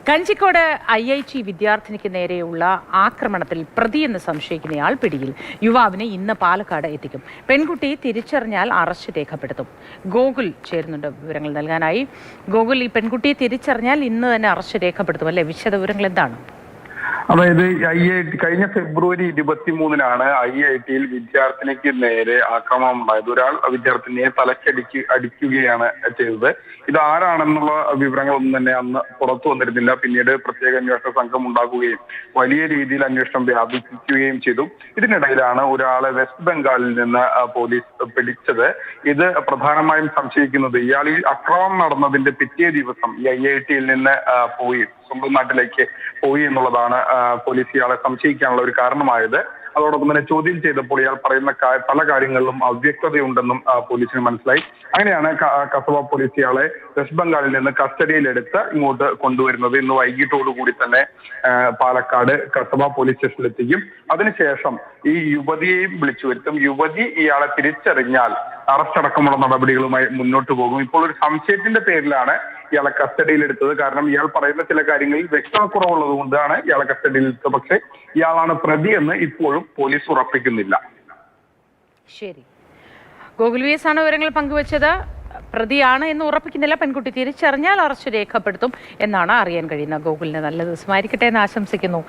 Kanjikode IIT വിദ്യാർത്ഥിനിക്ക് നേരെയുള്ള ആക്രമണത്തിൽ പ്രതിയെന്ന് സംശയിക്കുന്നയാൾ പിടിയിൽ. യുവാവിനെ ഇന്ന് പാലക്കാട് എത്തിക്കും. പെൺകുട്ടി തിരിച്ചറിഞ്ഞാൽ അറസ്റ്റ് രേഖപ്പെടുത്തും. ഗോകുൽ ചേരുന്നുണ്ട് വിവരങ്ങൾ നൽകാനായി. ഗോകുൽ, ഈ പെൺകുട്ടിയെ തിരിച്ചറിഞ്ഞാൽ ഇന്ന് തന്നെ അറസ്റ്റ് രേഖപ്പെടുത്തും അല്ലെ? വിശദവിവരങ്ങൾ എന്താണ്? അതായത് കഴിഞ്ഞ ഫെബ്രുവരി 23-നാണ് IIT-യിൽ വിദ്യാർത്ഥിനിക്ക് നേരെ ആക്രമണം ഉണ്ടായത്. ഒരാൾ വിദ്യാർത്ഥിനിയെ അടിക്കുകയാണ് ചെയ്തത്. ഇത് ആരാണെന്നുള്ള വിവരങ്ങളൊന്നും തന്നെ അന്ന് പുറത്തു വന്നിരുന്നില്ല. പിന്നീട് പ്രത്യേക അന്വേഷണ സംഘം ഉണ്ടാക്കുകയും വലിയ രീതിയിൽ അന്വേഷണം വ്യാപിപ്പിക്കുകയും ചെയ്തു. ഇതിനിടയിലാണ് ഒരാളെ വെസ്റ്റ് ബംഗാളിൽ നിന്ന് പോലീസ് പിടിച്ചത്. ഇത് പ്രധാനമായും സംശയിക്കുന്നത് ഇയാൾ ഈ ആക്രമണം നടന്നതിന്റെ പിറ്റേ ദിവസം ഈ IIT-യിൽ നിന്ന് സ്വന്തം നാട്ടിലേക്ക് പോയി എന്നുള്ളതാണ് പോലീസ് ഇയാളെ സംശയിക്കാനുള്ള ഒരു കാരണമായത്. അതോടൊപ്പം തന്നെ ചോദ്യം ചെയ്തപ്പോൾ ഇയാൾ പറയുന്ന പല കാര്യങ്ങളിലും അവ്യക്തതയുണ്ടെന്നും പോലീസിന് മനസ്സിലായി. അങ്ങനെയാണ് കസബ പോലീസ് ഇയാളെ വെസ്റ്റ് ബംഗാളിൽ നിന്ന് കസ്റ്റഡിയിലെടുത്ത് ഇങ്ങോട്ട് കൊണ്ടുവരുന്നത്. ഇന്ന് വൈകിട്ടോടുകൂടി തന്നെ പാലക്കാട് കസബ പോലീസ് സ്റ്റേഷനിലെത്തിക്കും. അതിനുശേഷം ഈ യുവതിയെയും വിളിച്ചു വരുത്തും. യുവതി ഇയാളെ തിരിച്ചറിഞ്ഞാൽ അറസ്റ്റ് അടക്കമുള്ള നടപടികളുമായി മുന്നോട്ട് പോകും. ഇപ്പോൾ ഒരു സംശയത്തിന്റെ പേരിലാണ് ഇയാളെ കസ്റ്റഡിയിലെടുത്തത്. കാരണം ഇയാൾ പറയുന്ന ചില കാര്യങ്ങളിൽ വ്യക്തതക്കുറവുള്ളത് കൊണ്ടാണ് ഇയാളെ കസ്റ്റഡിയിലെടുത്തത്. പക്ഷേ ഇയാളാണ് പ്രതി എന്ന് ഇപ്പോഴും പോലീസ് ഉറപ്പിക്കുന്നില്ല. ശരി, ഗോകുൽ VS ആണ് വിവരങ്ങൾ പങ്കുവച്ചത്. പ്രതിയാണ് എന്ന് ഉറപ്പിക്കുന്നില്ല. പെൺകുട്ടി തിരിച്ചറിഞ്ഞാൽ അറസ്റ്റ് രേഖപ്പെടുത്തും എന്നാണ് അറിയാൻ കഴിയുന്നത്. ഗോകുലിന് നല്ല ദിവസമായിരിക്കട്ടെ എന്ന് ആശംസിക്കുന്നു.